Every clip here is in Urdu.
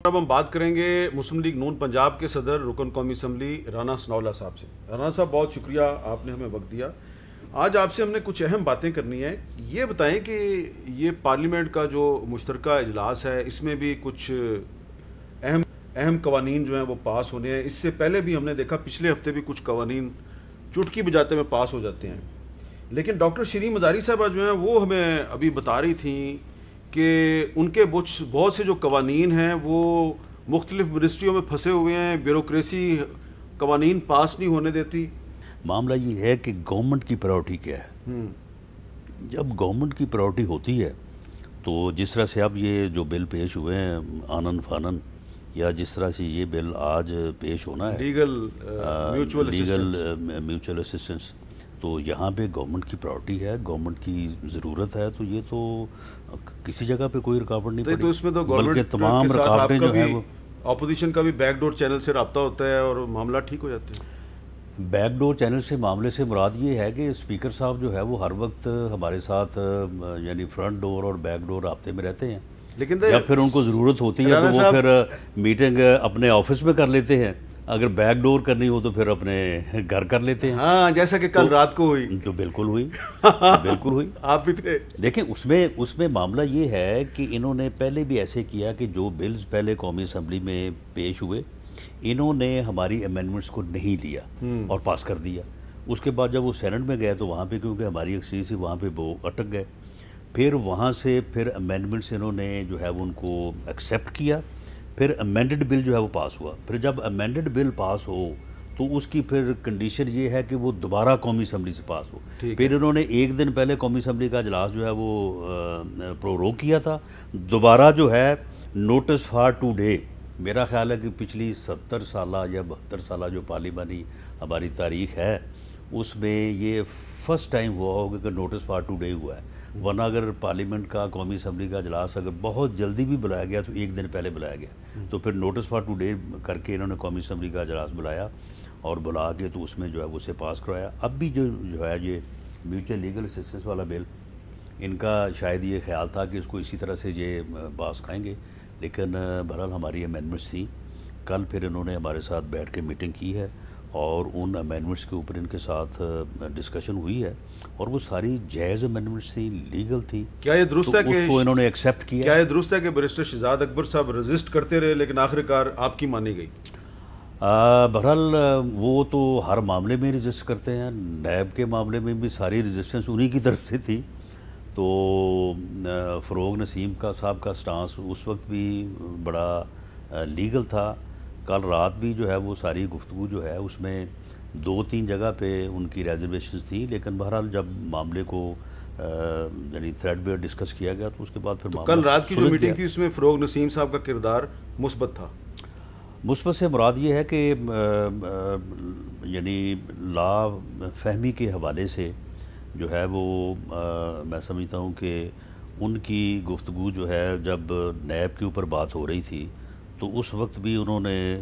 اب ہم بات کریں گے مسلم لیگ نون پنجاب کے صدر رکن قومی اسمبلی رانا ثناءاللہ صاحب سے۔ رانا صاحب بہت شکریہ، آپ نے ہمیں وقت دیا۔ آج آپ سے ہم نے کچھ اہم باتیں کرنی ہیں۔ یہ بتائیں کہ یہ پارلیمنٹ کا جو مشترکہ اجلاس ہے، اس میں بھی کچھ اہم قوانین جو ہیں وہ پاس ہونے ہیں۔ اس سے پہلے بھی ہم نے دیکھا پچھلے ہفتے بھی کچھ قوانین چٹکی بجاتے میں پاس ہو جاتے ہیں، لیکن ڈاکٹر شیریں مزاری صاحبہ جو ہیں وہ ہمیں ابھی بتا رہی تھیں کہ ان کے بہت سے جو قوانین ہیں وہ مختلف منسٹریوں میں پھنسے ہوئے ہیں، بیوروکریسی قوانین پاس نہیں ہونے دیتی۔ معاملہ یہ ہے کہ گورنمنٹ کی پرائیورٹی کیا ہے۔ جب گورنمنٹ کی پرائیورٹی ہوتی ہے تو جس طرح سے اب یہ جو بل پیش ہوئے ہیں آنن فانن، یا جس طرح سے یہ بل آج پیش ہونا ہے لیگل میوچل اسسٹنس، تو یہاں پہ گورنمنٹ کی پرائیورٹی ہے، گورنمنٹ کی ضرورت ہے، تو یہ تو کسی جگہ پہ کوئی رکاوٹ نہیں پڑی، تو اس میں تو بلکہ تمام رکاوٹیں جو ہیں وہ اپوزیشن کا بھی بیک ڈور چینل سے رابطہ ہوتا ہے اور معاملہ ٹھیک ہو جاتے ہیں۔ بیک ڈور چینل سے معاملے سے مراد یہ ہے کہ اسپیکر صاحب جو ہے وہ ہر وقت ہمارے ساتھ یعنی فرنٹ ڈور اور بیک ڈور رابطے میں رہتے ہیں، لیکن یا پھر ان کو ضرورت ہوتی ہے تو وہ پھر میٹنگ اپنے آفس میں کر لیتے ہیں، اگر بیک ڈور کرنی ہو تو پھر اپنے گھر کر لیتے ہیں۔ ہاں، جیسا کہ کل رات کو ہوئی تو بالکل ہوئی، بالکل ہوئی، آپ بھی تھے۔ دیکھیں اس میں معاملہ یہ ہے کہ انہوں نے پہلے بھی ایسے کیا کہ جو بلز پہلے قومی اسمبلی میں پیش ہوئے انہوں نے ہماری امینڈمنٹس کو نہیں لیا اور پاس کر دیا۔ اس کے بعد جب وہ سینٹ میں گئے تو وہاں پہ کیونکہ ہماری اکثریت سے وہاں پہ وہ اٹک گئے، پھر وہاں سے پھر امینڈمنٹس انہوں نے جو ہے وہ ان کو ایکسیپٹ کیا، پھر امینڈڈ بل جو ہے وہ پاس ہوا۔ پھر جب امینڈڈ بل پاس ہو تو اس کی پھر کنڈیشن یہ ہے کہ وہ دوبارہ قومی اسمبلی سے پاس ہو۔ پھر انہوں نے ایک دن پہلے قومی اسمبلی کا اجلاس جو ہے وہ پروروگ کیا تھا، دوبارہ جو ہے نوٹس فار ٹو ڈے۔ میرا خیال ہے کہ پچھلی 70 سالہ یا 72 سالہ جو پارلیمانی ہماری تاریخ ہے اس میں یہ فرسٹ ٹائم ہوا ہوگا کہ نوٹس فار ٹو ڈے ہوا ہے، ورنہ اگر پارلیمنٹ کا قومی اسمبلی کا اجلاس اگر بہت جلدی بھی بلایا گیا تو ایک دن پہلے بلایا گیا، تو پھر نوٹس فار ٹو ڈے کر کے انہوں نے قومی اسمبلی کا اجلاس بلایا اور بلا کے تو اس میں جو ہے اسے پاس کروایا۔ اب بھی جو ہے یہ میوچل لیگل اسسٹنس والا بل، ان کا شاید یہ خیال تھا کہ اس کو اسی طرح سے یہ پاس کھائیں گے، لیکن بہرحال ہماری امینڈمنٹس تھیں۔ کل پھر انہوں نے ہمارے ساتھ بیٹھ کے میٹنگ کی ہے اور ان امینڈمنٹس کے اوپر ان کے ساتھ ڈسکشن ہوئی ہے اور وہ ساری جائز امینڈمنٹس تھیں، لیگل تھی۔ کیا یہ درست ہے کہ اس کو انہوں نے ایکسیپٹ کیا؟ کیا یہ درست ہے کہ بیرسٹر شہزاد اکبر صاحب رزسٹ کرتے رہے لیکن آخرکار آپ کی مانی گئی؟ بہرحال وہ تو ہر معاملے میں رجسٹ کرتے ہیں، نیب کے معاملے میں بھی ساری رجسٹنس انہی کی طرف سے تھی، تو فروغ نسیم کا صاحب کا سٹانس اس وقت بھی بڑا لیگل تھا۔ کل رات بھی جو ہے وہ ساری گفتگو جو ہے اس میں 2-3 جگہ پہ ان کی ریزرویشنز تھیں، لیکن بہرحال جب معاملے کو یعنی تھریڈ بیئر ڈسکس کیا گیا تو اس کے بعد پھر کل رات کی جو میٹنگ تھی اس میں فروغ نسیم صاحب کا کردار مثبت تھا۔ مثبت سے مراد یہ ہے کہ یعنی لا فہمی کے حوالے سے جو ہے وہ میں سمجھتا ہوں کہ ان کی گفتگو جو ہے جب نیب کے اوپر بات ہو رہی تھی تو اس وقت بھی انہوں نے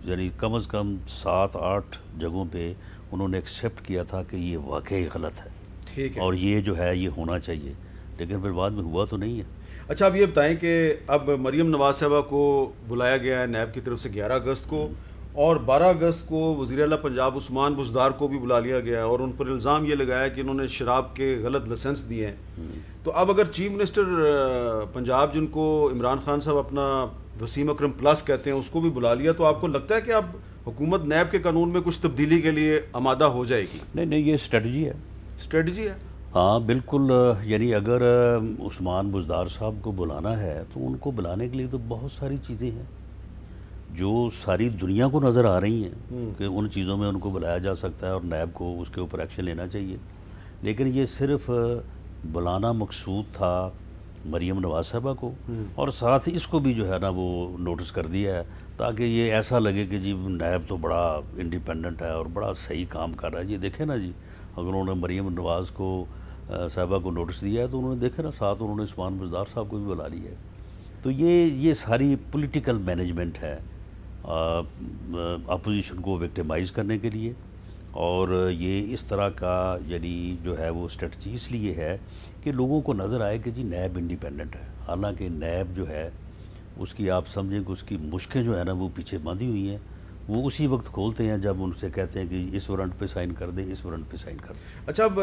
یعنی کم از کم 7-8 جگہوں پہ انہوں نے ایکسیپٹ کیا تھا کہ یہ واقعی غلط ہے اور یہ جو ہے یہ ہونا چاہیے، لیکن پھر بعد میں ہوا تو نہیں ہے۔ اچھا، اب یہ بتائیں کہ اب مریم نواز صاحبہ کو بلایا گیا ہے نیب کی طرف سے 11 اگست کو، اور 12 اگست کو وزیر اعلیٰ پنجاب عثمان بزدار کو بھی بلا لیا گیا ہے اور ان پر الزام یہ لگایا کہ انہوں نے شراب کے غلط لائسنس دیے ہیں۔ تو اب اگر چیف منسٹر پنجاب جن کو عمران خان صاحب اپنا وسیم اکرم پلس کہتے ہیں اس کو بھی بلا لیا، تو آپ کو لگتا ہے کہ اب حکومت نیب کے قانون میں کچھ تبدیلی کے لیے آمادہ ہو جائے گی؟ نہیں، یہ اسٹریٹجی ہے۔ اسٹریٹجی ہے، ہاں بالکل۔ یعنی اگر عثمان بزدار صاحب کو بلانا ہے تو ان کو بلانے کے لیے تو بہت ساری چیزیں ہیں جو ساری دنیا کو نظر آ رہی ہیں کہ ان چیزوں میں ان کو بلایا جا سکتا ہے اور نیب کو اس کے اوپر ایکشن لینا چاہیے، لیکن یہ صرف بلانا مقصود تھا مریم نواز صاحبہ کو، اور ساتھ ہی اس کو بھی جو ہے نا وہ نوٹس کر دیا ہے تاکہ یہ ایسا لگے کہ جی نیب تو بڑا انڈیپینڈنٹ ہے اور بڑا صحیح کام کر رہا ہے۔ یہ دیکھیں نا جی، اگر انہوں نے مریم نواز کو صاحبہ کو نوٹس دیا ہے تو انہوں نے دیکھا نا ساتھ انہوں نے عثمان بزدار صاحب کو بھی بلا لیا ہے۔ تو یہ ساری پولیٹیکل مینجمنٹ ہے اپوزیشن کو وکٹیمائز کرنے کے لیے، اور یہ اس طرح کا یعنی جو ہے وہ اسٹریٹجی اس لیے ہے کہ لوگوں کو نظر آئے کہ جی نیب انڈیپینڈنٹ ہے، حالانکہ نیب جو ہے اس کی آپ سمجھیں کہ اس کی مشقیں جو ہے نا وہ پیچھے باندھی ہوئی ہیں، وہ اسی وقت کھولتے ہیں جب ان سے کہتے ہیں کہ اس وارنٹ پہ سائن کر دیں، اس وارنٹ پہ سائن کر دیں۔ اچھا، اب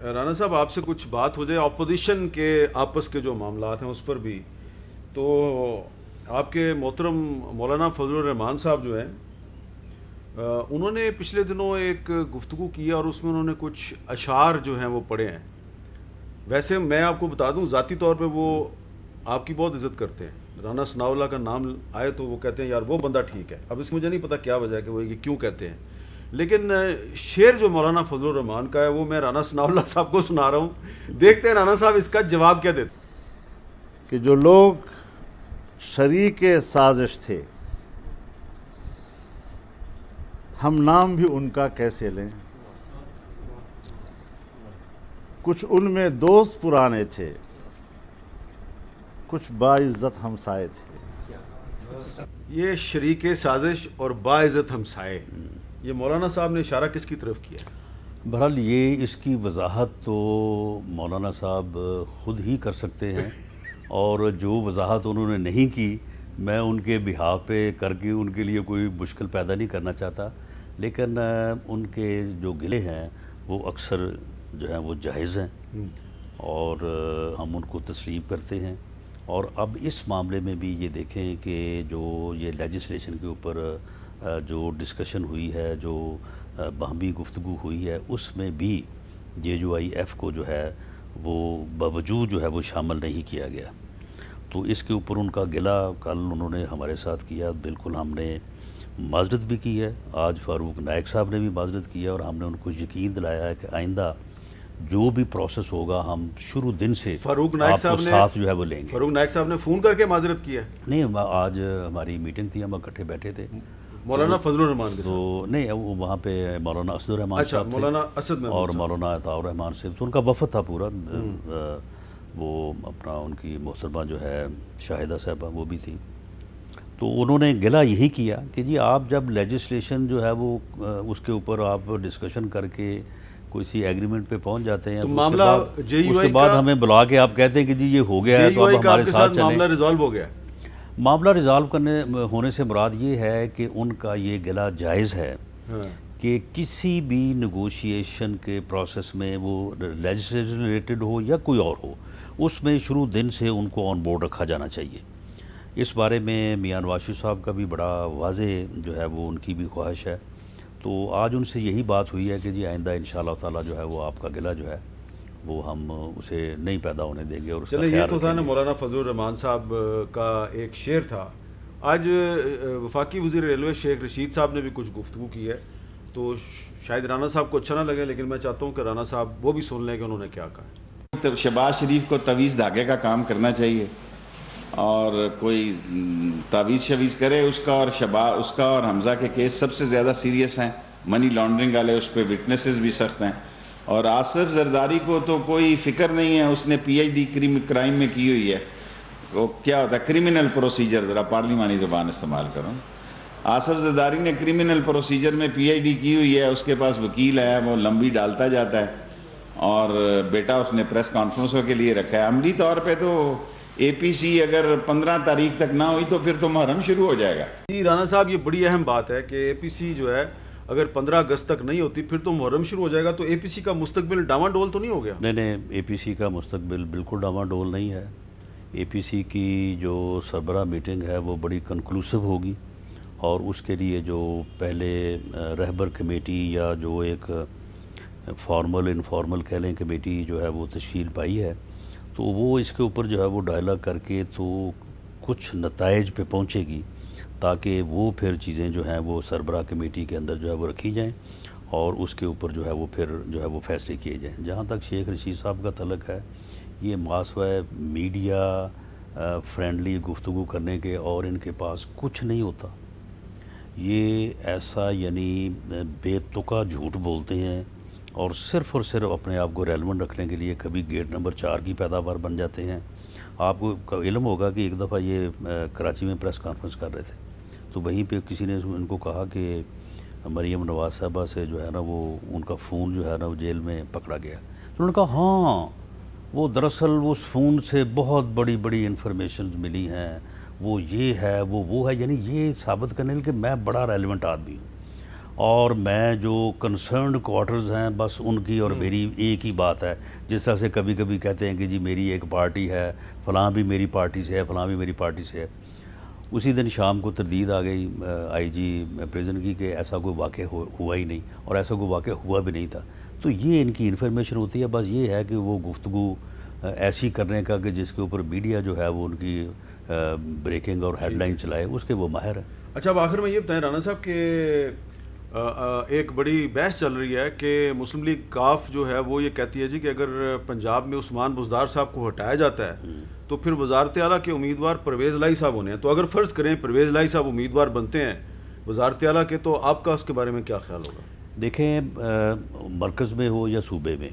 رانا صاحب آپ سے کچھ بات ہو جائے اپوزیشن کے آپس کے جو معاملات ہیں اس پر بھی، تو آپ کے محترم مولانا فضل الرحمان صاحب جو ہیں انہوں نے پچھلے دنوں ایک گفتگو کی اور اس میں انہوں نے کچھ اشعار جو ہیں وہ پڑھے ہیں۔ ویسے میں آپ کو بتا دوں ذاتی طور پہ وہ آپ کی بہت عزت کرتے ہیں، رانا ثناء اللہ کا نام آئے تو وہ کہتے ہیں یار وہ بندہ ٹھیک ہے۔ اب اس مجھے نہیں پتا کیا وجہ ہے کہ وہ یہ کیوں کہتے ہیں، لیکن شعر جو مولانا فضل الرحمان کا ہے وہ میں رانا ثناء اللہ صاحب کو سنا رہا ہوں، دیکھتے ہیں رانا صاحب اس کا جواب کیا دیتے ہیں۔ کہ جو لوگ شریک سازش تھے ہم نام بھی ان کا کیسے لیں، کچھ ان میں دوست پرانے تھے، کچھ باعزت ہمسائے تھے۔ یہ شریک سازش اور باعزت ہمسائے، یہ مولانا صاحب نے اشارہ کس کی طرف کیا ہے؟ بہرحال یہ اس کی وضاحت تو مولانا صاحب خود ہی کر سکتے ہیں، اور جو وضاحت انہوں نے نہیں کی میں ان کے بہاف پہ کر کے ان کے لیے کوئی مشکل پیدا نہیں کرنا چاہتا، لیکن ان کے جو گلے ہیں وہ اکثر جو ہیں وہ جائز ہیں اور ہم ان کو تسلیم کرتے ہیں۔ اور اب اس معاملے میں بھی یہ دیکھیں کہ جو یہ لیجسلیشن کے اوپر جو ڈسکشن ہوئی ہے، جو باہمی گفتگو ہوئی ہے، اس میں بھی JUIF کو جو ہے وہ باوجود جو ہے وہ شامل نہیں کیا گیا۔ تو اس کے اوپر ان کا گلہ کل انہوں نے ہمارے ساتھ کیا، بالکل ہم نے معذرت بھی کی ہے، آج فاروق نائک صاحب نے بھی معذرت کی ہے، اور ہم نے ان کو یقین دلایا ہے کہ آئندہ جو بھی پروسیس ہوگا ہم شروع دن سے فاروق نائک آپ کو صاحب نے ساتھ جو ہے وہ لیں گے۔ فاروق نائک صاحب نے فون کر کے معذرت کی ہے؟ نہیں، آج ہماری میٹنگ تھی، ہم اکٹھے بیٹھے تھے مولانا فضل الرحمان کے ساتھ؟ تو نہیں، وہ وہاں پہ مولانا اسد الرحمان اچھا، صاحب مولانا اسد میں اور مولانا عطاء الرحمان سے، تو ان کا وفد تھا پورا، وہ اپنا ان کی محترمہ جو ہے شاہدہ صاحبہ وہ بھی تھی۔ تو انہوں نے گلہ یہی کیا کہ جی آپ جب لیجسلیشن جو ہے وہ اس کے اوپر آپ ڈسکشن کر کے کوئی سی ایگریمنٹ پہ پہنچ جاتے ہیں، تو اس کے بعد ہمیں بلا کے آپ کہتے ہیں کہ جی یہ ہو گیا ہے تو اب ہمارے ساتھ چلیں۔ معاملہ ریزالو ہو گیا؟ معاملہ ریزالو ہونے سے مراد یہ ہے کہ ان کا یہ گلہ جائز ہے کہ کسی بھی نیگوشیشن کے پروسیس میں، وہ لیجسلیشن ریلیٹڈ ہو یا کوئی اور ہو، اس میں شروع دن سے ان کو آن بورڈ رکھا جانا چاہیے۔ اس بارے میں میاں نواز شریف صاحب کا بھی بڑا واضح جو ہے وہ ان کی بھی خواہش ہے، تو آج ان سے یہی بات ہوئی ہے کہ جی آئندہ انشاءاللہ تعالیٰ جو ہے وہ آپ کا گلہ جو ہے وہ ہم اسے نہیں پیدا ہونے دیں گے، اور اس کا چلیں، یہ خیال تو تھا رکھیں نا گے۔ مولانا فضل الرحمان صاحب کا ایک شعر تھا۔ آج وفاقی وزیر ریلوے شیخ رشید صاحب نے بھی کچھ گفتگو کی ہے، تو شاید رانا صاحب کو اچھا نہ لگے، لیکن میں چاہتا ہوں کہ رانا صاحب وہ بھی سن لیں کہ انہوں نے کیا کہا۔ شہباز شریف کو تعویذ دھاگے کا کام کرنا چاہیے، اور کوئی تعویذ شویز کرے اس کا، اور اس کا اور حمزہ کے کیس سب سے زیادہ سیریس ہیں، منی لانڈرنگ والے، اس پہ وٹنسز بھی سخت ہیں۔ اور آصف زرداری کو تو کوئی فکر نہیں ہے، اس نے PhD کرائم میں کی ہوئی ہے، وہ کیا ہوتا ہے کرمنل پروسیجر، ذرا پارلیمانی زبان استعمال کروں، آصف زرداری نے کرمنل پروسیجر میں PhD کی ہوئی ہے، اس کے پاس وکیل ہے، وہ لمبی ڈالتا جاتا ہے، اور بیٹا اس نے پریس کانفرنسوں کے لیے رکھا ہے۔ عملی طور پہ تو APC اگر 15 تاریخ تک نہ ہوئی تو پھر تو محرم شروع ہو جائے گا۔ جی رانا صاحب، یہ بڑی اہم بات ہے کہ APC جو ہے اگر 15 اگست تک نہیں ہوتی پھر تو محرم شروع ہو جائے گا، تو APC کا مستقبل ڈاواں ڈول تو نہیں ہو گیا؟ نہیں، APC کا مستقبل بالکل ڈاواں ڈول نہیں ہے۔ APC کی جو سربراہ میٹنگ ہے وہ بڑی کنکلوسیو ہوگی، اور اس کے لیے جو پہلے رہبر کمیٹی یا جو ایک فارمل انفارمل کہہ لیں کمیٹی جو ہے وہ تشکیل پائی ہے، تو وہ اس کے اوپر جو ہے وہ ڈائلاگ کر کے تو کچھ نتائج پہ پہنچے گی، تاکہ وہ پھر چیزیں جو ہیں وہ سربراہ کمیٹی کے اندر جو ہے وہ رکھی جائیں، اور اس کے اوپر جو ہے وہ پھر جو ہے وہ فیصلے کیے جائیں۔ جہاں تک شیخ رشید صاحب کا تعلق ہے، یہ ماسوائے میڈیا فرینڈلی گفتگو کرنے کے اور ان کے پاس کچھ نہیں ہوتا، یہ ایسا یعنی بے تکا جھوٹ بولتے ہیں، اور صرف اپنے آپ کو ریلیونٹ رکھنے کے لیے کبھی گیٹ نمبر 4 کی پیداوار بن جاتے ہیں۔ آپ کو علم ہوگا کہ ایک دفعہ یہ کراچی میں پریس کانفرنس کر رہے تھے، تو وہیں پہ کسی نے ان کو کہا کہ مریم نواز صاحبہ سے جو ہے نا وہ ان کا فون جو ہے نا وہ جیل میں پکڑا گیا، تو انہوں نے کہا ہاں وہ دراصل اس فون سے بہت بڑی انفارمیشنز ملی ہیں، وہ یہ ہے وہ ہے، یعنی یہ ثابت کرنے کے میں بڑا ریلیونٹ آدمی ہوں، اور میں جو کنسرنڈ کوارٹرز ہیں بس ان کی اور میری ایک ہی بات ہے. جس طرح سے کبھی کبھی کہتے ہیں کہ جی میری ایک پارٹی ہے، فلاں بھی میری پارٹی سے ہے، فلاں بھی میری پارٹی سے ہے. اسی دن شام کو تردید آ گئی آئی جی پریزن کی کہ ایسا کوئی واقع ہوا ہی نہیں، اور ایسا کوئی واقع ہوا بھی نہیں تھا. تو یہ ان کی انفارمیشن ہوتی ہے. بس یہ ہے کہ وہ گفتگو ایسی کرنے کا کہ جس کے اوپر میڈیا جو ہے وہ ان کی بریکنگ اور ہیڈ لائن چلائے، اس کے وہ ماہر ہیں. اچھا، اب آخر میں یہ بتائیں رانا صاحب کہ ایک بڑی بحث چل رہی ہے کہ مسلم لیگ کاف جو ہے وہ یہ کہتی ہے جی کہ اگر پنجاب میں عثمان بزدار صاحب کو ہٹایا جاتا ہے تو پھر وزارت اعلیٰ کے امیدوار پرویز الہی صاحب ہونے ہیں. تو اگر فرض کریں پرویز الہی صاحب امیدوار بنتے ہیں وزارت اعلیٰ کے، تو آپ کا اس کے بارے میں کیا خیال ہوگا؟ دیکھیں، مرکز میں ہو یا صوبے میں،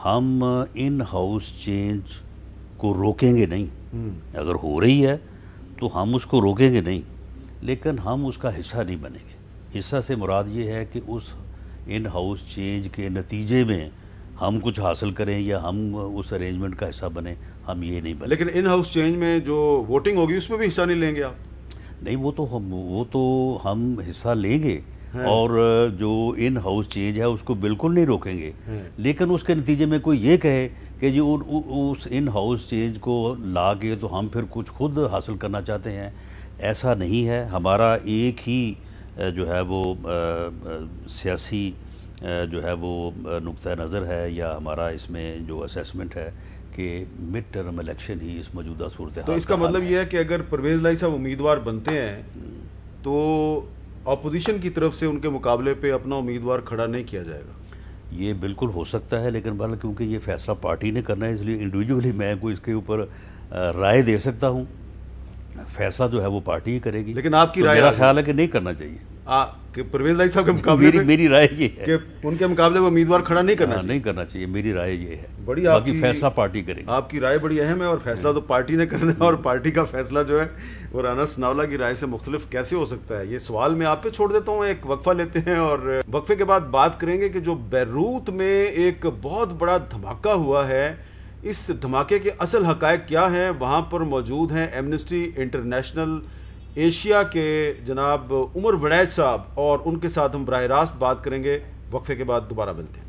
ہم ان ہاؤس چینج کو روکیں گے نہیں. اگر ہو رہی ہے تو ہم اس کو روکیں گے نہیں، لیکن ہم اس کا حصہ نہیں بنیں گے. حصہ سے مراد یہ ہے کہ اس ان ہاؤس چینج کے نتیجے میں ہم کچھ حاصل کریں یا ہم اس ارینجمنٹ کا حصہ بنیں، ہم یہ نہیں بنیں. لیکن ان ہاؤس چینج میں جو ووٹنگ ہوگی اس میں بھی حصہ نہیں لیں گے آپ؟ نہیں، وہ تو ہم حصہ لیں گے، اور جو ان ہاؤس چینج ہے اس کو بالکل نہیں روکیں گے. لیکن اس کے نتیجے میں کوئی یہ کہے کہ جی اس ان ہاؤس چینج کو لا کے تو ہم پھر کچھ خود حاصل کرنا چاہتے ہیں، ایسا نہیں ہے. ہمارا ایک ہی جو ہے وہ سیاسی جو ہے وہ نقطہ نظر ہے، یا ہمارا اس میں جو اسیسمنٹ ہے کہ مڈ ٹرم الیکشن ہی اس موجودہ صورتحال. تو اس کا مطلب یہ ہے کہ اگر پرویز الہی صاحب امیدوار بنتے ہیں تو اپوزیشن کی طرف سے ان کے مقابلے پہ اپنا امیدوار کھڑا نہیں کیا جائے گا؟ یہ بالکل ہو سکتا ہے، لیکن بہرحال کیونکہ یہ فیصلہ پارٹی نے کرنا ہے، اس لیے انڈیویجولی میں کوئی اس کے اوپر رائے دے سکتا ہوں. فیصلہ جو ہے وہ پارٹی ہی کرے گی. لیکن آپ کی رائے؟ میرا خیال ہے کہ نہیں کرنا چاہیے. کہ پرویز الہی صاحب کے مقابلے میری رائے یہ ہے کہ ان کے مقابلے وہ امیدوار کھڑا نہیں کرنا چاہیے. نہیں کرنا چاہیے، میری رائے یہ ہے. بڑی باقی فیصلہ پارٹی کرے گی. آپ کی رائے بڑی اہم ہے، اور فیصلہ تو پارٹی نے کرنا ہے، اور پارٹی کا فیصلہ جو ہے وہ رانا ثناءاللہ کی رائے سے مختلف کیسے ہو سکتا ہے؟ یہ سوال میں آپ پہ چھوڑ دیتا ہوں. ایک وقفہ لیتے ہیں اور وقفے کے بعد بات کریں گے کہ جو بیروت میں ایک بہت بڑا دھماکہ ہوا ہے، اس دھماکے کے اصل حقائق کیا ہیں. وہاں پر موجود ہیں ایمنسٹی انٹرنیشنل ایشیا کے جناب عمر وڑیچ صاحب، اور ان کے ساتھ ہم براہ راست بات کریں گے. وقفے کے بعد دوبارہ ملتے ہیں.